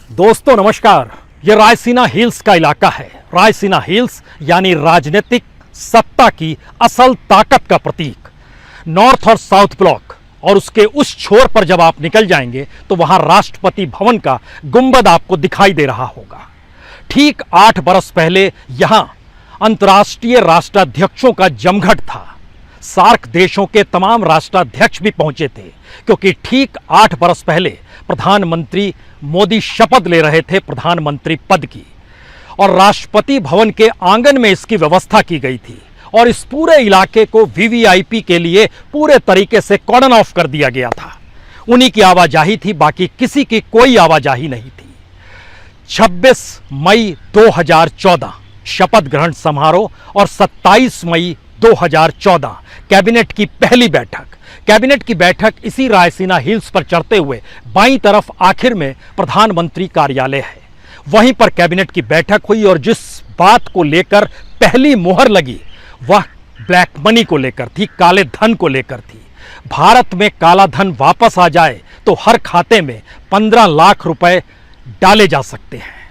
दोस्तों नमस्कार। ये रायसीना हिल्स का इलाका है। रायसीना हिल्स यानी राजनीतिक सत्ता की असल ताकत का प्रतीक। नॉर्थ और साउथ ब्लॉक और उसके उस छोर पर जब आप निकल जाएंगे तो वहां राष्ट्रपति भवन का गुंबद आपको दिखाई दे रहा होगा। ठीक 8 बरस पहले यहां अंतर्राष्ट्रीय राष्ट्राध्यक्षों का जमघट था। सार्क देशों के तमाम राष्ट्राध्यक्ष भी पहुंचे थे, क्योंकि ठीक 8 बरस पहले प्रधानमंत्री मोदी शपथ ले रहे थे प्रधानमंत्री पद की, और राष्ट्रपति भवन के आंगन में इसकी व्यवस्था की गई थी और इस पूरे इलाके को वीवीआईपी के लिए पूरे तरीके से कॉर्डन ऑफ कर दिया गया था। उन्हीं की आवाजाही थी, बाकी किसी की कोई आवाजाही नहीं थी। 26 मई 2014 शपथ ग्रहण समारोह और 27 मई 2014 कैबिनेट की पहली बैठक। कैबिनेट की बैठक इसी रायसीना हिल्स पर चढ़ते हुए बाईं तरफ आखिर में प्रधानमंत्री कार्यालय है, वहीं पर कैबिनेट की बैठक हुई और जिस बात को लेकर पहली मुहर लगी वह ब्लैक मनी को लेकर थी, काले धन को लेकर थी। भारत में काला धन वापस आ जाए तो हर खाते में 15 लाख रुपए डाले जा सकते हैं।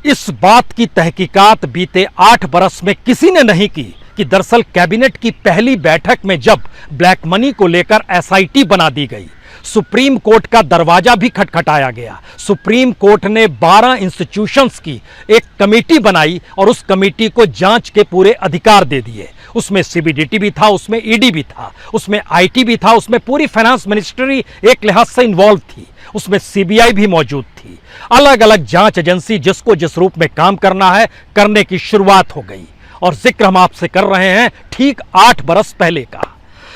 इस बात की तहकीकात बीते 8 बरस में किसी ने नहीं की कि दरअसल कैबिनेट की पहली बैठक में जब ब्लैक मनी को लेकर एसआईटी बना दी गई, सुप्रीम कोर्ट का दरवाजा भी खटखटाया गया। सुप्रीम कोर्ट ने 12 इंस्टीट्यूशंस की एक कमेटी बनाई और उस कमेटी को जांच के पूरे अधिकार दे दिए। उसमें सीबीडीटी भी था, उसमें ईडी भी था, उसमें आईटी भी था, उसमें पूरी फाइनेंस मिनिस्ट्री एक लिहाज से इन्वॉल्व थी, उसमें सीबीआई भी मौजूद थी। अलग अलग जांच एजेंसी जिसको जिस रूप में काम करना है करने की शुरुआत हो गई, और जिक्र हम आपसे कर रहे हैं ठीक 8 बरस पहले का।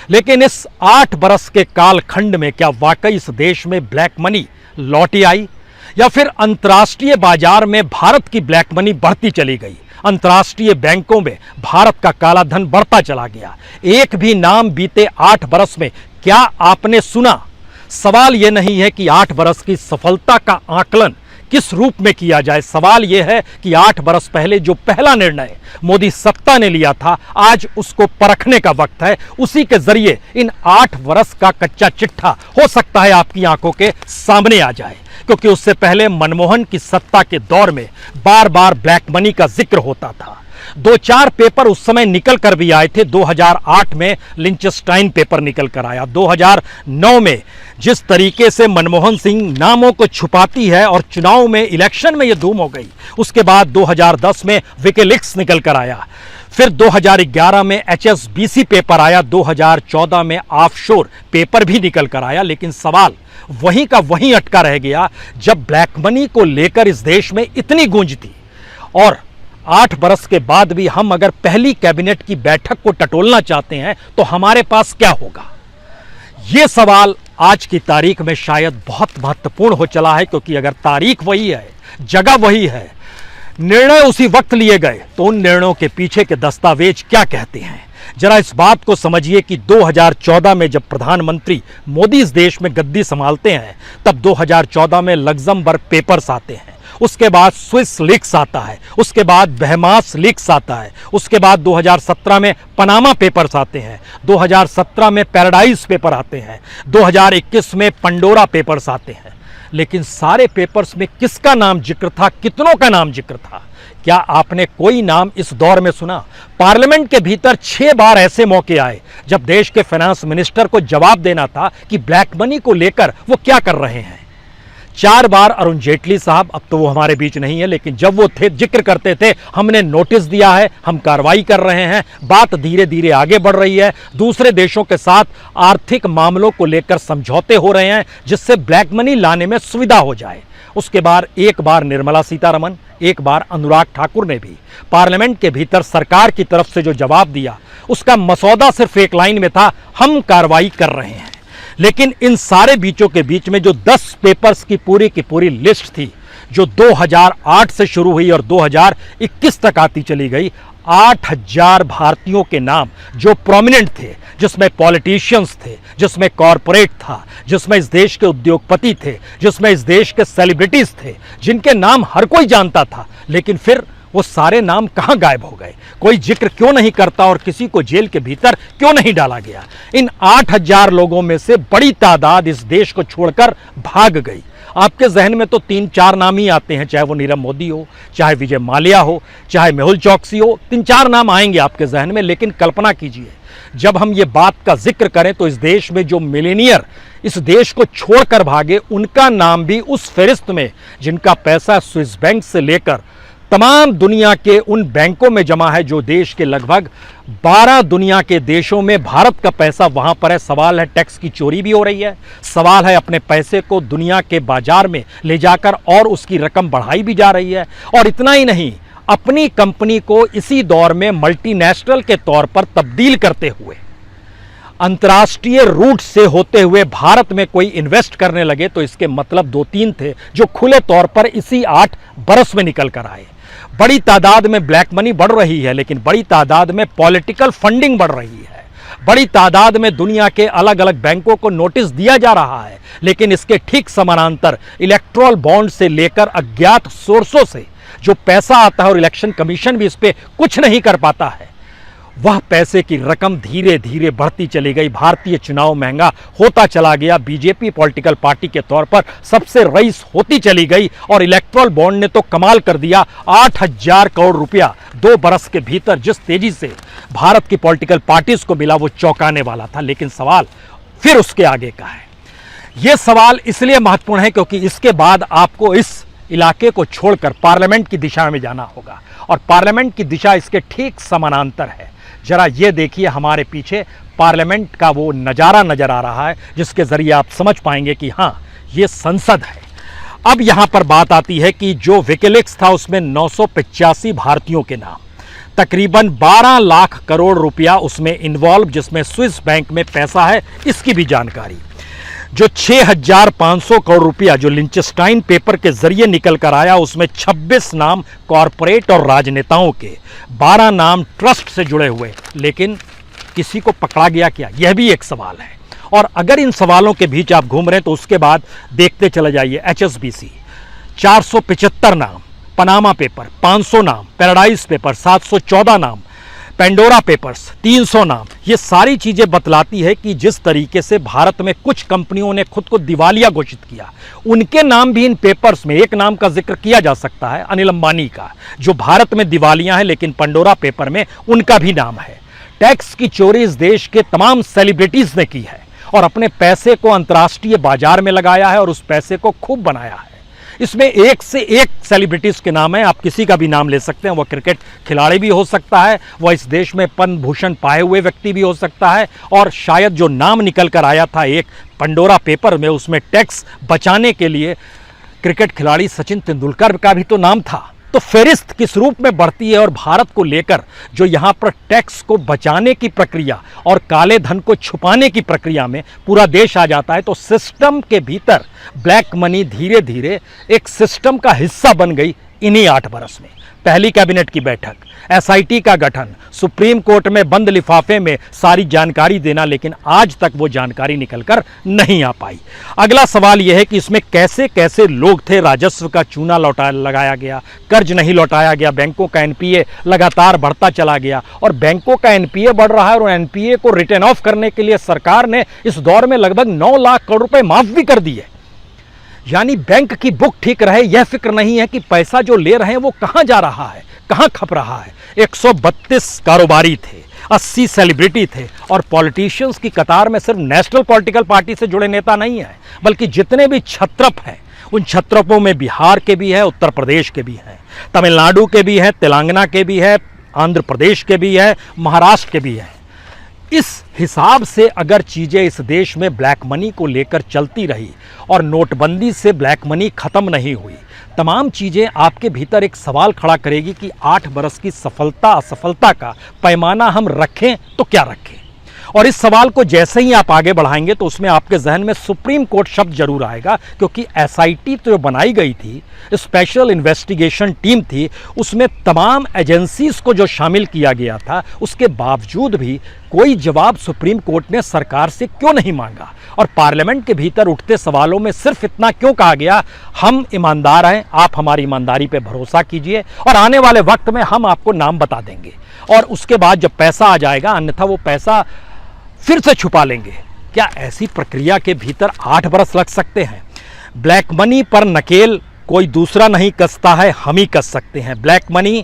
लेकिन इस 8 बरस के कालखंड में क्या वाकई इस देश में ब्लैक मनी लौटी आई, या फिर अंतर्राष्ट्रीय बाजार में भारत की ब्लैक मनी बढ़ती चली गई, अंतर्राष्ट्रीय बैंकों में भारत का काला धन बढ़ता चला गया? एक भी नाम बीते 8 बरस में क्या आपने सुना? सवाल यह नहीं है कि 8 बरस की सफलता का आकलन किस रूप में किया जाए। सवाल यह है कि 8 बरस पहले जो पहला निर्णय मोदी सत्ता ने लिया था, आज उसको परखने का वक्त है। उसी के जरिए इन 8 बरस का कच्चा चिट्ठा हो सकता है आपकी आंखों के सामने आ जाए, क्योंकि उससे पहले मनमोहन की सत्ता के दौर में बार बार ब्लैक मनी का जिक्र होता था। 2-4 पेपर उस समय निकल कर भी आए थे। 2008 में लिंचस्टाइन पेपर निकल कर आया। 2009 में जिस तरीके से मनमोहन सिंह नामों को छुपाती है और चुनाव में इलेक्शन में यह धूम हो गई, उसके बाद 2010 में विकिलीक्स निकल कर आया, फिर 2011 में HSBC पेपर आया, 2014 में ऑफशोर पेपर भी निकल कर आया। लेकिन सवाल वहीं का वहीं अटका रह गया जब ब्लैक मनी को लेकर इस देश में इतनी गूंज थी, और 8 बरस के बाद भी हम अगर पहली कैबिनेट की बैठक को टटोलना चाहते हैं तो हमारे पास क्या होगा? यह सवाल आज की तारीख में शायद बहुत महत्वपूर्ण हो चला है, क्योंकि अगर तारीख वही है, जगह वही है, निर्णय उसी वक्त लिए गए, तो उन निर्णयों के पीछे के दस्तावेज क्या कहते हैं? जरा इस बात को समझिए कि 2014 में जब प्रधानमंत्री मोदी इस देश में गद्दी संभालते हैं, तब 2014 में लग्जमबर्ग पेपर्स आते हैं, उसके बाद स्विस लीक्स आता है, उसके बाद बहमास लीक्स आता है, उसके बाद 2017 में पनामा पेपर्स आते हैं, 2017 में पैराडाइज पेपर आते हैं, 2021 में पंडोरा पेपर्स आते हैं। लेकिन सारे पेपर्स में किसका नाम जिक्र था? कितनों का नाम जिक्र था? क्या आपने कोई नाम इस दौर में सुना? पार्लियामेंट के भीतर 6 बार ऐसे मौके आए जब देश के फाइनेंस मिनिस्टर को जवाब देना था कि ब्लैक मनी को लेकर वो क्या कर रहे हैं। 4 बार अरुण जेटली साहब, अब तो वो हमारे बीच नहीं है, लेकिन जब वो थे जिक्र करते थे, हमने नोटिस दिया है, हम कार्रवाई कर रहे हैं, बात धीरे धीरे आगे बढ़ रही है, दूसरे देशों के साथ आर्थिक मामलों को लेकर समझौते हो रहे हैं जिससे ब्लैक मनी लाने में सुविधा हो जाए। उसके बाद एक बार निर्मला सीतारमण, एक बार अनुराग ठाकुर ने भी पार्लियामेंट के भीतर सरकार की तरफ से जो जवाब दिया, उसका मसौदा सिर्फ एक लाइन में था, हम कार्रवाई कर रहे हैं। लेकिन इन सारे बीचों के बीच में जो 10 पेपर्स की पूरी लिस्ट थी, जो 2008 से शुरू हुई और 2021 तक आती चली गई, 8000 भारतीयों के नाम जो प्रोमिनेंट थे, जिसमें पॉलिटिशियंस थे, जिसमें कॉरपोरेट था, जिसमें इस देश के उद्योगपति थे, जिसमें इस देश के सेलिब्रिटीज थे, जिनके नाम हर कोई जानता था, लेकिन फिर वो सारे नाम कहां गायब हो गए? कोई जिक्र क्यों नहीं करता और किसी को जेल के भीतर क्यों नहीं डाला गया? इन 8000 लोगों में से बड़ी तादाद इस देश को छोड़कर भाग गई। आपके जहन में तो 3-4 नाम ही आते हैं, चाहे वो नीरव मोदी हो, चाहे विजय माल्या हो, चाहे मेहुल चौकसी हो, 3-4 नाम आएंगे आपके जहन में। लेकिन कल्पना कीजिए, जब हम ये बात का जिक्र करें तो इस देश में जो मिलीनियर इस देश को छोड़कर भागे, उनका नाम भी उस फहरिस्त में, जिनका पैसा स्विस बैंक से लेकर तमाम दुनिया के उन बैंकों में जमा है, जो देश के लगभग 12 दुनिया के देशों में भारत का पैसा वहां पर है। सवाल है टैक्स की चोरी भी हो रही है, सवाल है अपने पैसे को दुनिया के बाजार में ले जाकर और उसकी रकम बढ़ाई भी जा रही है। और इतना ही नहीं, अपनी कंपनी को इसी दौर में मल्टीनेशनल के तौर पर तब्दील करते हुए अंतर्राष्ट्रीय रूट से होते हुए भारत में कोई इन्वेस्ट करने लगे, तो इसके मतलब 2-3 थे जो खुले तौर पर इसी 8 बरस में निकल कर आए। बड़ी तादाद में ब्लैक मनी बढ़ रही है, लेकिन बड़ी तादाद में पॉलिटिकल फंडिंग बढ़ रही है, बड़ी तादाद में दुनिया के अलग अलग बैंकों को नोटिस दिया जा रहा है, लेकिन इसके ठीक समानांतर इलेक्ट्रल बॉन्ड से लेकर अज्ञात सोर्सों से जो पैसा आता है, और इलेक्शन कमीशन भी इस पे कुछ नहीं कर पाता है, वह पैसे की रकम धीरे धीरे बढ़ती चली गई। भारतीय चुनाव महंगा होता चला गया, बीजेपी पॉलिटिकल पार्टी के तौर पर सबसे रईस होती चली गई, और इलेक्ट्रल बॉन्ड ने तो कमाल कर दिया। 8,000 करोड़ रुपया 2 बरस के भीतर जिस तेजी से भारत की पॉलिटिकल पार्टीज को मिला, वो चौंकाने वाला था। लेकिन सवाल फिर उसके आगे का है। यह सवाल इसलिए महत्वपूर्ण है क्योंकि इसके बाद आपको इस इलाके को छोड़कर पार्लियामेंट की दिशा में जाना होगा, और पार्लियामेंट की दिशा इसके ठीक समानांतर है। जरा ये देखिए, हमारे पीछे पार्लियामेंट का वो नज़ारा नजर आ रहा है, जिसके जरिए आप समझ पाएंगे कि हाँ, ये संसद है। अब यहां पर बात आती है कि जो विकिलीक्स था उसमें 985 भारतीयों के नाम, तकरीबन 12 लाख करोड़ रुपया उसमें इन्वॉल्व, जिसमें स्विस बैंक में पैसा है, इसकी भी जानकारी। जो 6,500 करोड़ रुपया जो लिंचस्टाइन पेपर के जरिए निकल कर आया, उसमें 26 नाम कॉरपोरेट और राजनेताओं के, 12 नाम ट्रस्ट से जुड़े हुए। लेकिन किसी को पकड़ा गया क्या, यह भी एक सवाल है। और अगर इन सवालों के बीच आप घूम रहे हैं तो उसके बाद देखते चले जाइए। HSBC 475 नाम, पनामा पेपर 500 नाम, पैराडाइज पेपर 714 नाम, पेंडोरा पेपर्स 300 नाम। ये सारी चीजें बतलाती है कि जिस तरीके से भारत में कुछ कंपनियों ने खुद को दिवालिया घोषित किया, उनके नाम भी इन पेपर्स में, एक नाम का जिक्र किया जा सकता है, अनिल अंबानी का, जो भारत में दिवालिया है, लेकिन पेंडोरा पेपर में उनका भी नाम है। टैक्स की चोरी इस देश के तमाम सेलिब्रिटीज ने की है, और अपने पैसे को अंतर्राष्ट्रीय बाजार में लगाया है और उस पैसे को खूब बनाया है। इसमें एक से एक सेलिब्रिटीज के नाम है, आप किसी का भी नाम ले सकते हैं। वह क्रिकेट खिलाड़ी भी हो सकता है, वह इस देश में पद्म भूषण पाए हुए व्यक्ति भी हो सकता है, और शायद जो नाम निकल कर आया था एक पेंडोरा पेपर में, उसमें टैक्स बचाने के लिए क्रिकेट खिलाड़ी सचिन तेंदुलकर का भी तो नाम था। तो फहरिस्त किस रूप में बढ़ती है, और भारत को लेकर जो यहाँ पर टैक्स को बचाने की प्रक्रिया और काले धन को छुपाने की प्रक्रिया में पूरा देश आ जाता है, तो सिस्टम के भीतर ब्लैक मनी धीरे धीरे एक सिस्टम का हिस्सा बन गई। इन्हीं 8 बरस में पहली कैबिनेट की बैठक, SIT का गठन, सुप्रीम कोर्ट में बंद लिफाफे में सारी जानकारी देना, लेकिन आज तक वो जानकारी निकलकर नहीं आ पाई। अगला सवाल यह है कि इसमें कैसे कैसे लोग थे, राजस्व का चूना लगाया गया, कर्ज नहीं लौटाया गया, बैंकों का NPA लगातार बढ़ता चला गया, और बैंकों का NPA बढ़ रहा है, और NPA को रिटर्न ऑफ करने के लिए सरकार ने इस दौर में लगभग 9 लाख करोड़ रुपए माफ भी कर दिए। यानी बैंक की बुक ठीक रहे, यह फिक्र नहीं है कि पैसा जो ले रहे हैं वो कहां जा रहा है, कहां खप रहा है। 132 कारोबारी थे, 80 सेलिब्रिटी थे, और पॉलिटिशियंस की कतार में सिर्फ नेशनल पॉलिटिकल पार्टी से जुड़े नेता नहीं हैं, बल्कि जितने भी छत्रप हैं, उन छत्रपों में बिहार के भी हैं, उत्तर प्रदेश के भी हैं, तमिलनाडु के भी हैं, तेलंगाना के भी हैं, आंध्र प्रदेश के भी हैं, महाराष्ट्र के भी हैं। इस हिसाब से अगर चीज़ें इस देश में ब्लैक मनी को लेकर चलती रही और नोटबंदी से ब्लैक मनी ख़त्म नहीं हुई, तमाम चीज़ें आपके भीतर एक सवाल खड़ा करेगी कि 8 बरस की सफलता असफलता का पैमाना हम रखें तो क्या रखें। और इस सवाल को जैसे ही आप आगे बढ़ाएंगे तो उसमें आपके जहन में सुप्रीम कोर्ट शब्द जरूर आएगा, क्योंकि SIT तो जो बनाई गई थी, स्पेशल इन्वेस्टिगेशन टीम थी, उसमें तमाम एजेंसीज को जो शामिल किया गया था, उसके बावजूद भी कोई जवाब सुप्रीम कोर्ट ने सरकार से क्यों नहीं मांगा। और पार्लियामेंट के भीतर उठते सवालों में सिर्फ इतना क्यों कहा गया, हम ईमानदार हैं, आप हमारी ईमानदारी पे भरोसा कीजिए और आने वाले वक्त में हम आपको नाम बता देंगे, और उसके बाद जब पैसा आ जाएगा, अन्यथा वो पैसा फिर से छुपा लेंगे। क्या ऐसी प्रक्रिया के भीतर 8 बरस लग सकते हैं? ब्लैक मनी पर नकेल कोई दूसरा नहीं कसता है, हम ही कस सकते हैं। ब्लैक मनी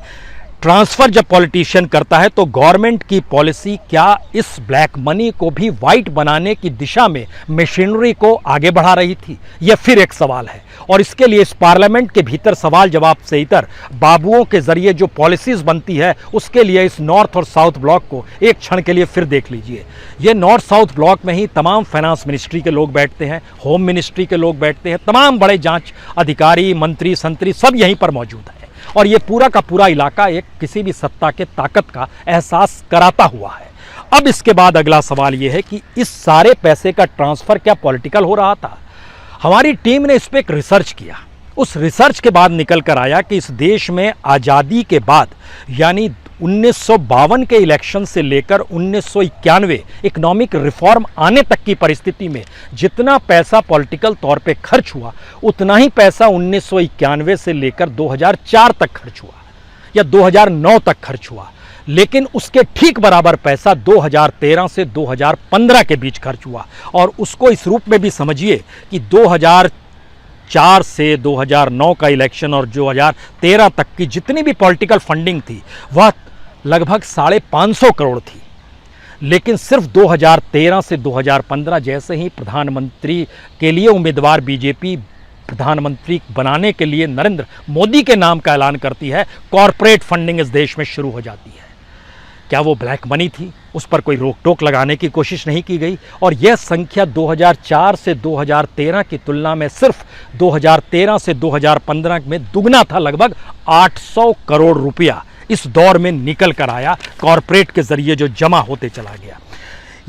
ट्रांसफर जब पॉलिटिशियन करता है तो गवर्नमेंट की पॉलिसी क्या इस ब्लैक मनी को भी वाइट बनाने की दिशा में मशीनरी को आगे बढ़ा रही थी? यह फिर एक सवाल है और इसके लिए इस पार्लियामेंट के भीतर सवाल जवाब से इतर बाबुओं के जरिए जो पॉलिसीज बनती है उसके लिए इस नॉर्थ और साउथ ब्लॉक को एक क्षण के लिए फिर देख लीजिए। ये नॉर्थ साउथ ब्लॉक में ही तमाम फाइनेंस मिनिस्ट्री के लोग बैठते हैं, होम मिनिस्ट्री के लोग बैठते हैं, तमाम बड़े जांच अधिकारी, मंत्री, संतरी सब यहीं पर मौजूद है और ये पूरा का पूरा इलाका एक किसी भी सत्ता के ताकत का एहसास कराता हुआ है। अब इसके बाद अगला सवाल ये है कि इस सारे पैसे का ट्रांसफर क्या पॉलिटिकल हो रहा था? हमारी टीम ने इस पर एक रिसर्च किया। उस रिसर्च के बाद निकल कर आया कि इस देश में आज़ादी के बाद यानी 1952 के इलेक्शन से लेकर 1991 इकोनॉमिक रिफॉर्म आने तक की परिस्थिति में जितना पैसा पॉलिटिकल तौर पे खर्च हुआ उतना ही पैसा 1991 से लेकर 2004 तक खर्च हुआ या 2009 तक खर्च हुआ, लेकिन उसके ठीक बराबर पैसा 2013 से 2015 के बीच खर्च हुआ। और उसको इस रूप में भी समझिए कि 2004 से 2009 का इलेक्शन और 2013 तक की जितनी भी पॉलिटिकल फंडिंग थी वह लगभग 550 करोड़ थी, लेकिन सिर्फ 2013 से 2015 जैसे ही प्रधानमंत्री के लिए उम्मीदवार बीजेपी प्रधानमंत्री बनाने के लिए नरेंद्र मोदी के नाम का ऐलान करती है, कॉरपोरेट फंडिंग इस देश में शुरू हो जाती है। क्या वो ब्लैक मनी थी? उस पर कोई रोक टोक लगाने की कोशिश नहीं की गई और यह संख्या 2004 से 2013 की तुलना में सिर्फ 2013 से 2015 में दुगना था, लगभग 800 करोड़ रुपया इस दौर में निकल कर आया, कॉरपोरेट के जरिए जो जमा होते चला गया।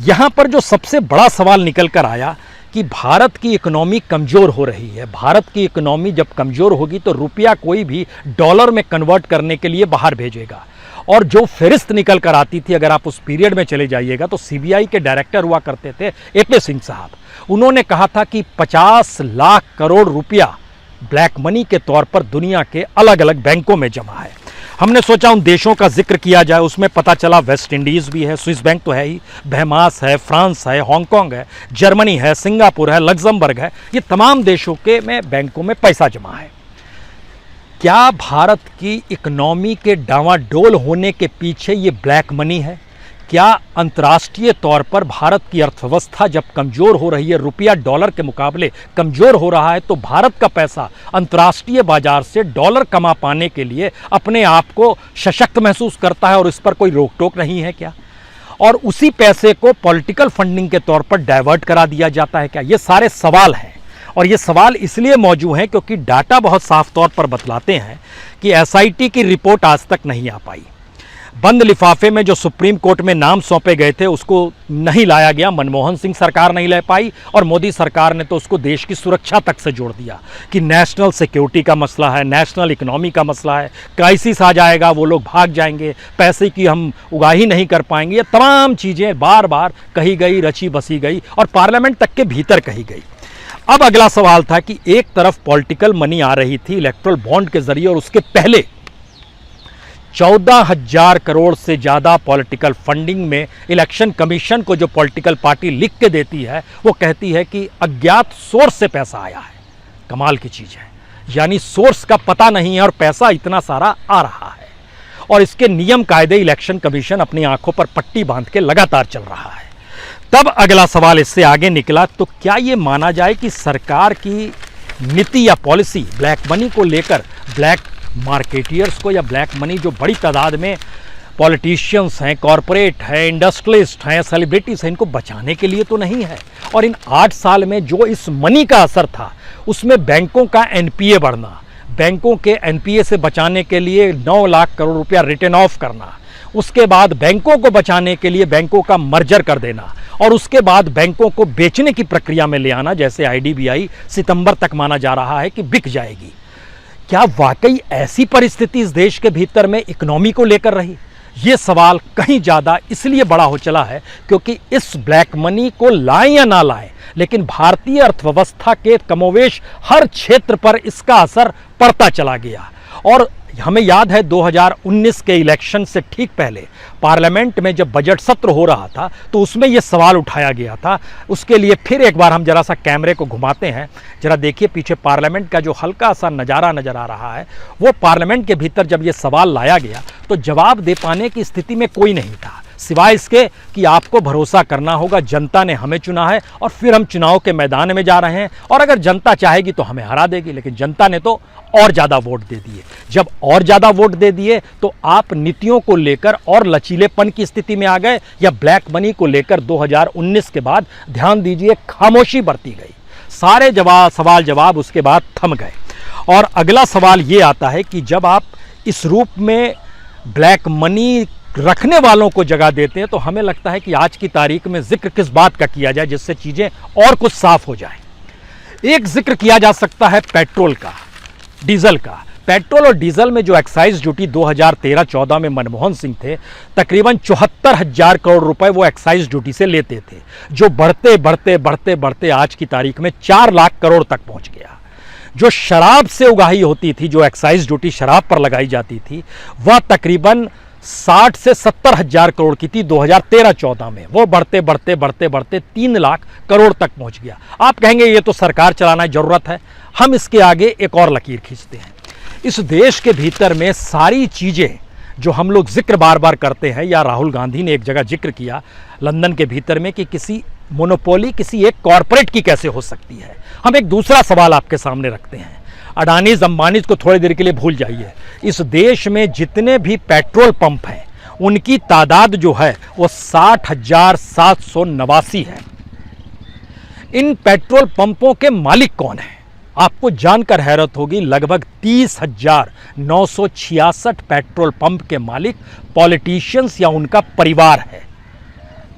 यहां पर जो सबसे बड़ा सवाल निकल कर आया कि भारत की इकोनॉमी कमज़ोर हो रही है। भारत की इकोनॉमी जब कमज़ोर होगी तो रुपया कोई भी डॉलर में कन्वर्ट करने के लिए बाहर भेजेगा और जो फहरिस्त निकल कर आती थी, अगर आप उस पीरियड में चले जाइएगा तो सीबीआई के डायरेक्टर हुआ करते थे एपी सिंह साहब, उन्होंने कहा था कि 50 लाख करोड़ रुपया ब्लैक मनी के तौर पर दुनिया के अलग अलग बैंकों में जमा है। हमने सोचा उन देशों का जिक्र किया जाए, उसमें पता चला वेस्ट इंडीज़ भी है, स्विस बैंक तो है ही, बहमास है, फ्रांस है, हांगकांग है, जर्मनी है, सिंगापुर है, लग्जमबर्ग है, ये तमाम देशों के में बैंकों में पैसा जमा है। क्या भारत की इकोनॉमी के डावाडोल होने के पीछे ये ब्लैक मनी है? क्या अंतर्राष्ट्रीय तौर पर भारत की अर्थव्यवस्था जब कमज़ोर हो रही है, रुपया डॉलर के मुकाबले कमज़ोर हो रहा है, तो भारत का पैसा अंतर्राष्ट्रीय बाजार से डॉलर कमा पाने के लिए अपने आप को सशक्त महसूस करता है और इस पर कोई रोक टोक नहीं है क्या? और उसी पैसे को पॉलिटिकल फंडिंग के तौर पर डाइवर्ट करा दिया जाता है क्या? ये सारे सवाल हैं और ये सवाल इसलिए मौजूद हैं क्योंकि डाटा बहुत साफ तौर पर बतलाते हैं कि एसआईटी की रिपोर्ट आज तक नहीं आ पाई। बंद लिफाफे में जो सुप्रीम कोर्ट में नाम सौंपे गए थे उसको नहीं लाया गया, मनमोहन सिंह सरकार नहीं ले पाई और मोदी सरकार ने तो उसको देश की सुरक्षा तक से जोड़ दिया कि नेशनल सिक्योरिटी का मसला है, नेशनल इकोनॉमी का मसला है, क्राइसिस आ जाएगा, वो लोग भाग जाएंगे, पैसे की हम उगाही नहीं कर पाएंगे। ये तमाम चीज़ें बार बार कही गई, रची बसी गई और पार्लियामेंट तक के भीतर कही गई। अब अगला सवाल था कि एक तरफ पॉलिटिकल मनी आ रही थी इलेक्ट्रल बॉन्ड के जरिए और उसके पहले 14,000 करोड़ से ज़्यादा पॉलिटिकल फंडिंग में इलेक्शन कमीशन को जो पॉलिटिकल पार्टी लिख के देती है वो कहती है कि अज्ञात सोर्स से पैसा आया है। कमाल की चीज़ है, यानी सोर्स का पता नहीं है और पैसा इतना सारा आ रहा है और इसके नियम कायदे इलेक्शन कमीशन अपनी आंखों पर पट्टी बांध के लगातार चल रहा है। तब अगला सवाल इससे आगे निकला, तो क्या ये माना जाए कि सरकार की नीति या पॉलिसी ब्लैक मनी को लेकर ब्लैक मार्केटियर्स को या ब्लैक मनी जो बड़ी तादाद में पॉलिटिशियंस हैं, कॉरपोरेट हैं, इंडस्ट्रियलिस्ट हैं, सेलिब्रिटीज़ हैं, इनको बचाने के लिए तो नहीं है? और इन 8 साल में जो इस मनी का असर था उसमें बैंकों का एनपीए बढ़ना, बैंकों के एनपीए से बचाने के लिए 9 लाख करोड़ रुपया रिटर्न ऑफ करना, उसके बाद बैंकों को बचाने के लिए बैंकों का मर्जर कर देना और उसके बाद बैंकों को बेचने की प्रक्रिया में ले आना, जैसे आईडीबीआई सितंबर तक माना जा रहा है कि बिक जाएगी। क्या वाकई ऐसी परिस्थिति इस देश के भीतर में इकोनॉमी को लेकर रही? ये सवाल कहीं ज़्यादा इसलिए बड़ा हो चला है क्योंकि इस ब्लैक मनी को लाएं या ना लाएं, लेकिन भारतीय अर्थव्यवस्था के कमोवेश हर क्षेत्र पर इसका असर पड़ता चला गया और हमें याद है 2019 के इलेक्शन से ठीक पहले पार्लियामेंट में जब बजट सत्र हो रहा था तो उसमें यह सवाल उठाया गया था। उसके लिए फिर एक बार हम जरा सा कैमरे को घुमाते हैं, जरा देखिए पीछे पार्लियामेंट का जो हल्का सा नज़ारा नज़र आ रहा है, वो पार्लियामेंट के भीतर जब ये सवाल लाया गया तो जवाब दे पाने की स्थिति में कोई नहीं था, सिवाय इसके कि आपको भरोसा करना होगा, जनता ने हमें चुना है और फिर हम चुनाव के मैदान में जा रहे हैं और अगर जनता चाहेगी तो हमें हरा देगी। लेकिन जनता ने तो और ज़्यादा वोट दे दिए। जब और ज़्यादा वोट दे दिए तो आप नीतियों को लेकर और लचीलेपन की स्थिति में आ गए या ब्लैक मनी को लेकर 2019 के बाद ध्यान दीजिए खामोशी बरती गई। सारे सवाल जवाब उसके बाद थम गए। और अगला सवाल ये आता है कि जब आप इस रूप में ब्लैक मनी रखने वालों को जगह देते हैं तो हमें लगता है कि आज की तारीख में जिक्र किस बात का किया जाए जिससे चीज़ें और कुछ साफ हो जाए। एक जिक्र किया जा सकता है पेट्रोल का, डीजल का। पेट्रोल और डीजल में जो एक्साइज ड्यूटी 2013-14 में मनमोहन सिंह थे, तकरीबन 74,000 करोड़ रुपए वो एक्साइज ड्यूटी से लेते थे, जो बढ़ते बढ़ते बढ़ते बढ़ते आज की तारीख में 4 लाख करोड़ तक पहुंच गया। जो शराब से उगाही होती थी, जो एक्साइज ड्यूटी शराब पर लगाई जाती थी, वह तकरीबन 60 से 70,000 करोड़ की थी 2013-14 में। वो बढ़ते बढ़ते बढ़ते बढ़ते 3 लाख करोड़ तक पहुंच गया। आप कहेंगे ये तो सरकार चलाना जरूरत है। हम इसके आगे एक और लकीर खींचते हैं। इस देश के भीतर में सारी चीज़ें जो हम लोग जिक्र बार बार करते हैं, या राहुल गांधी ने एक जगह जिक्र किया लंदन के भीतर में कि किसी मोनोपोली किसी एक कॉरपोरेट की कैसे हो सकती है। हम एक दूसरा सवाल आपके सामने रखते हैं। अडानीज अंबानीज को थोड़ी देर के लिए भूल जाइए। इस देश में जितने भी पेट्रोल पंप हैं उनकी तादाद जो है वो 60,789 है। इन पेट्रोल पंपों के मालिक कौन हैं? आपको जानकर हैरत होगी, लगभग 30,966 पेट्रोल पंप के मालिक पॉलिटिशियंस या उनका परिवार है।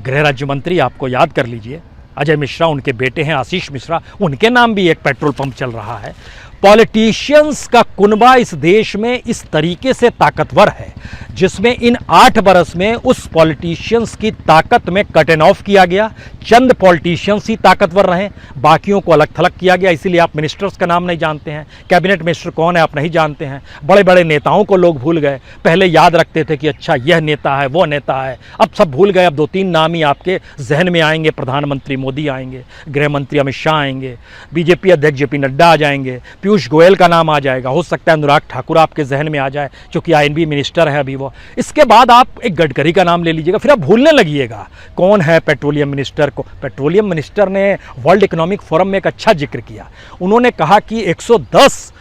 गृह राज्य मंत्री आपको याद कर लीजिए, अजय मिश्रा उनके बेटे हैं, आशीष मिश्रा, उनके नाम भी एक पेट्रोल पंप चल रहा है। पॉलिटिशियंस का कुनबा इस देश में इस तरीके से ताकतवर है जिसमें इन 8 बरस में उस पॉलिटिशियंस की ताकत में कट एंड ऑफ किया गया। चंद पॉलिटिशियंस ही ताकतवर रहे, बाकियों को अलग थलग किया गया। इसीलिए आप मिनिस्टर्स का नाम नहीं जानते हैं, कैबिनेट मिनिस्टर कौन है आप नहीं जानते हैं। बड़े बड़े नेताओं को लोग भूल गए। पहले याद रखते थे कि अच्छा यह नेता है वो नेता है, अब सब भूल गए। अब 2-3 नाम ही आपके जहन में आएंगे। प्रधानमंत्री मोदी आएंगे, गृह मंत्री अमित शाह आएंगे, बीजेपी अध्यक्ष जेपी नड्डा आ जाएंगे, पीयूष गोयल का नाम आ जाएगा, हो सकता है अनुराग ठाकुर आपके जहन में आ जाए क्योंकि आईएनबी मिनिस्टर है अभी वो। इसके बाद आप एक गडकरी का नाम ले लीजिएगा, फिर आप भूलने लगिएगा कौन है पेट्रोलियम मिनिस्टर को। पेट्रोलियम मिनिस्टर ने वर्ल्ड इकोनॉमिक फोरम में एक अच्छा जिक्र किया। उन्होंने कहा कि $110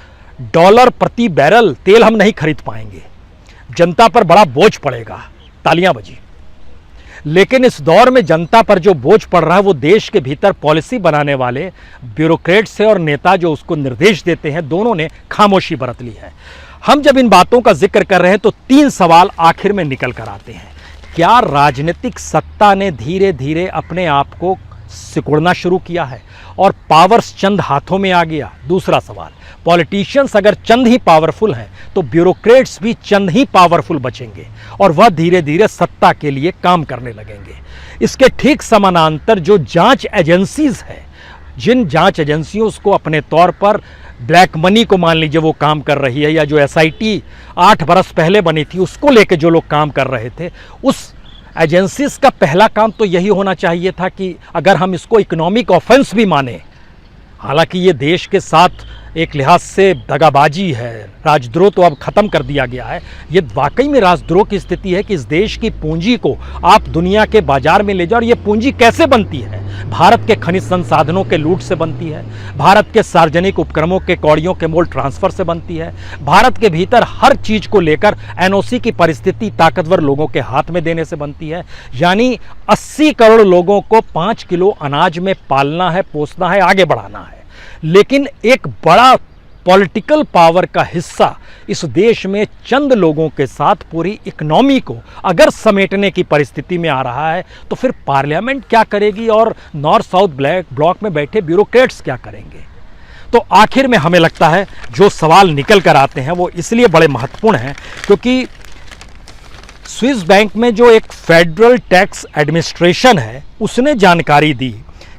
प्रति बैरल तेल हम नहीं खरीद पाएंगे, जनता पर बड़ा बोझ पड़ेगा। तालियां बजी। लेकिन इस दौर में जनता पर जो बोझ पड़ रहा है वो देश के भीतर पॉलिसी बनाने वाले ब्यूरोक्रेट्स है और नेता जो उसको निर्देश देते हैं, दोनों ने खामोशी बरत ली है। हम जब इन बातों का जिक्र कर रहे हैं तो 3 सवाल आखिर में निकल कर आते हैं। क्या राजनीतिक सत्ता ने धीरे धीरे अपने आप को सिकुड़ना शुरू किया है और पावर्स चंद हाथों में आ गया? दूसरा सवाल, पॉलिटिशियंस अगर चंद ही पावरफुल हैं तो ब्यूरोक्रेट्स भी चंद ही पावरफुल बचेंगे और वह धीरे धीरे सत्ता के लिए काम करने लगेंगे। इसके ठीक समानांतर जो जांच एजेंसीज है, जिन जांच एजेंसियों को अपने तौर पर ब्लैक मनी को मान लीजिए वो काम कर रही है, या जो एसआईटी 8 बरस पहले बनी थी उसको लेके जो लोग काम कर रहे थे, उस एजेंसीज का पहला काम तो यही होना चाहिए था कि अगर हम इसको इकोनॉमिक ऑफेंस भी माने, हालांकि ये देश के साथ एक लिहाज से दगाबाजी है, राजद्रोह तो अब ख़त्म कर दिया गया है। ये वाकई में राजद्रोह की स्थिति है कि इस देश की पूंजी को आप दुनिया के बाजार में ले जाओ। और ये पूंजी कैसे बनती है? भारत के खनिज संसाधनों के लूट से बनती है, भारत के सार्वजनिक उपक्रमों के कौड़ियों के मोल ट्रांसफ़र से बनती है, भारत के भीतर हर चीज़ को लेकर एनओसी की परिस्थिति ताकतवर लोगों के हाथ में देने से बनती है। यानी 80 करोड़ लोगों को 5 किलो अनाज में पालना है, पोसना है, आगे बढ़ाना है। लेकिन एक बड़ा पॉलिटिकल पावर का हिस्सा इस देश में चंद लोगों के साथ पूरी इकोनॉमी को अगर समेटने की परिस्थिति में आ रहा है तो फिर पार्लियामेंट क्या करेगी और नॉर्थ साउथ ब्लॉक में बैठे ब्यूरोक्रेट्स क्या करेंगे? तो आखिर में हमें लगता है जो सवाल निकल कर आते हैं वो इसलिए बड़े महत्वपूर्ण हैं क्योंकि स्विस बैंक में जो एक फेडरल टैक्स एडमिनिस्ट्रेशन है उसने जानकारी दी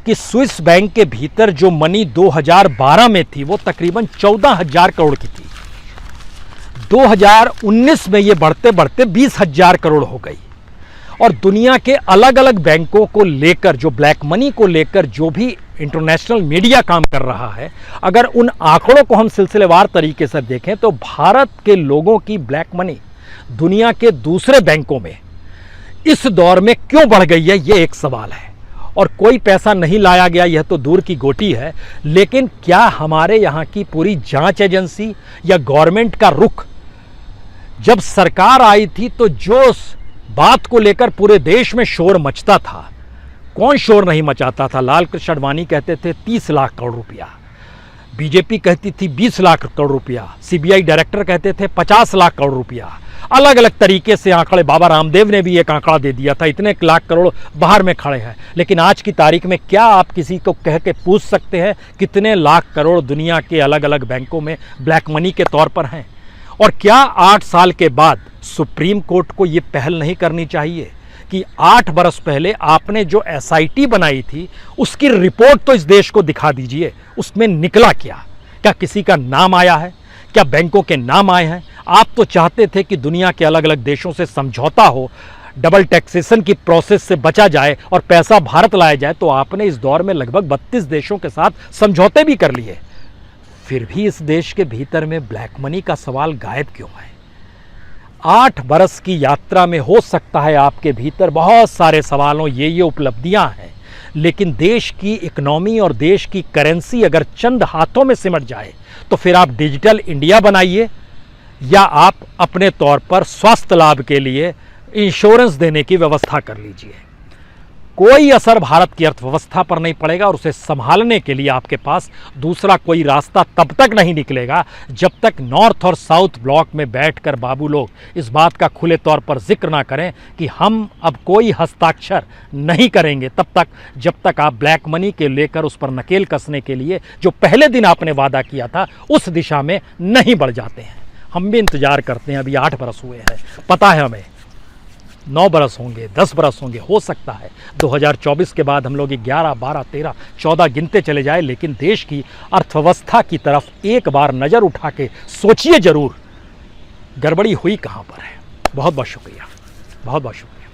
कि स्विस बैंक के भीतर जो मनी 2012 में थी वो तकरीबन 14,000 करोड़ की थी। 2019 में ये बढ़ते बढ़ते 20,000 करोड़ हो गई। और दुनिया के अलग अलग बैंकों को लेकर, जो ब्लैक मनी को लेकर जो भी इंटरनेशनल मीडिया काम कर रहा है, अगर उन आंकड़ों को हम सिलसिलेवार तरीके से देखें तो भारत के लोगों की ब्लैक मनी दुनिया के दूसरे बैंकों में इस दौर में क्यों बढ़ गई है, ये एक सवाल है। और कोई पैसा नहीं लाया गया, यह तो दूर की गोटी है, लेकिन क्या हमारे यहाँ की पूरी जांच एजेंसी या गवर्नमेंट का रुख, जब सरकार आई थी तो जो बात को लेकर पूरे देश में शोर मचता था, कौन शोर नहीं मचाता था। लाल कृष्ण आडवाणी कहते थे 30 लाख करोड़ रुपया, बीजेपी कहती थी 20 लाख करोड़ रुपया, सीबीआई डायरेक्टर कहते थे 50 लाख करोड़ रुपया, अलग अलग तरीके से आंकड़े। बाबा रामदेव ने भी एक आंकड़ा दे दिया था, इतने लाख करोड़ बाहर में खड़े हैं। लेकिन आज की तारीख में क्या आप किसी को कह के पूछ सकते हैं कितने लाख करोड़ दुनिया के अलग अलग बैंकों में ब्लैक मनी के तौर पर हैं? और क्या 8 साल के बाद सुप्रीम कोर्ट को ये पहल नहीं करनी चाहिए कि 8 बरस पहले आपने जो एसआईटी बनाई थी उसकी रिपोर्ट तो इस देश को दिखा दीजिए, उसमें निकला क्या? क्या किसी का नाम आया है? क्या बैंकों के नाम आए हैं? आप तो चाहते थे कि दुनिया के अलग अलग देशों से समझौता हो, डबल टैक्सेशन की प्रोसेस से बचा जाए और पैसा भारत लाया जाए, तो आपने इस दौर में लगभग 32 देशों के साथ समझौते भी कर लिए। फिर भी इस देश के भीतर में ब्लैक मनी का सवाल गायब क्यों है? 8 बरस की यात्रा में हो सकता है आपके भीतर बहुत सारे सवालों ये उपलब्धियां हैं, लेकिन देश की इकोनॉमी और देश की करेंसी अगर चंद हाथों में सिमट जाए तो फिर आप डिजिटल इंडिया बनाइए या आप अपने तौर पर स्वास्थ्य लाभ के लिए इंश्योरेंस देने की व्यवस्था कर लीजिए। कोई असर भारत की अर्थव्यवस्था पर नहीं पड़ेगा और उसे संभालने के लिए आपके पास दूसरा कोई रास्ता तब तक नहीं निकलेगा जब तक नॉर्थ और साउथ ब्लॉक में बैठकर बाबू लोग इस बात का खुले तौर पर जिक्र ना करें कि हम अब कोई हस्ताक्षर नहीं करेंगे, तब तक जब तक आप ब्लैक मनी के लेकर उस पर नकेल कसने के लिए जो पहले दिन आपने वादा किया था उस दिशा में नहीं बढ़ जाते हैं। हम भी इंतजार करते हैं। अभी 8 बरस हुए हैं, पता है हमें 9 बरस होंगे, 10 बरस होंगे, हो सकता है 2024 के बाद हम लोग 11, 12, 13, 14 गिनते चले जाए, लेकिन देश की अर्थव्यवस्था की तरफ एक बार नज़र उठा के सोचिए जरूर गड़बड़ी हुई कहाँ पर है। बहुत बहुत शुक्रिया, बहुत बहुत शुक्रिया।